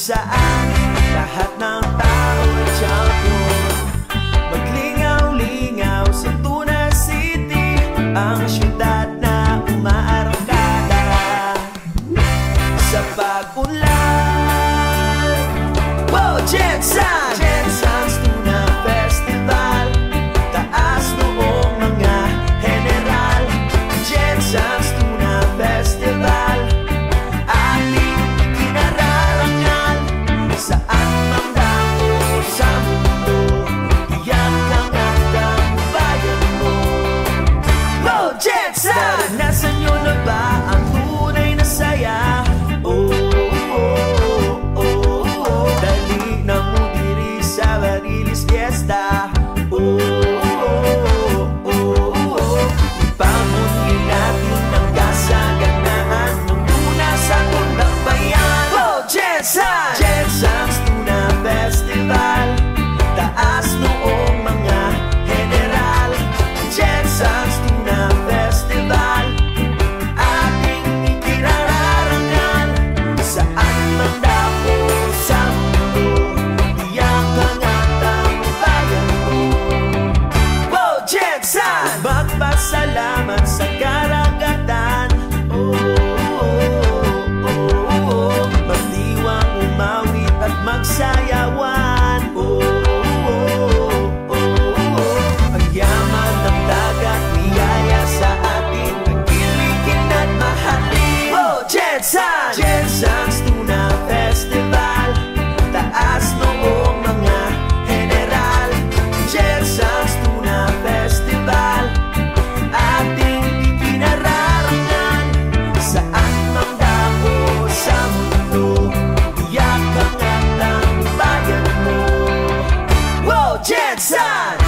saan lahat ng tao ay champion. Maglingaw-lingaw sa Tuna City, ang syudad na umaarangkada sa pag-unlad. Wow, Jensan! Jensan's Tuna Festival, taas noong mga general. Jensan's Tuna Festival, ating kinararangal. Saan mang dako sa mundo, iyak ang atang bayan mo. Wow, Jensan! Naranasan nyo na ba ang tunay na saya? Oh, oh, oh, oh. Dali na mo diri sa Barilis Fiesta. Oh, oh, oh, oh. Ipamunin natin ang kasaganaan ng tuna sa Tundang Bayan. Wow, Jensan! Jensan's Tuna Festival, taas noong mga general. Jensan's Tuna Festival, ating ikinararangal. Saan man dako sa mundo, iyak ang atang bayan mo. Wow, Jensan! Magpasalamat sa karagatan. Oh, oh, oh, oh. Magdiwang umawit at magsayawan. Oh, oh, oh, oh. Ang yaman ng dagat, niyaya sa atin, pagkilikin at mahalin. Oh, Jensan! Jensan's Tuna Festival, taas noong mga general. Jensan's Tuna Festival, ating ikinararangal. Saan mang dako sa mundo, iyak ang atang bayan mo. Wow, Jensan!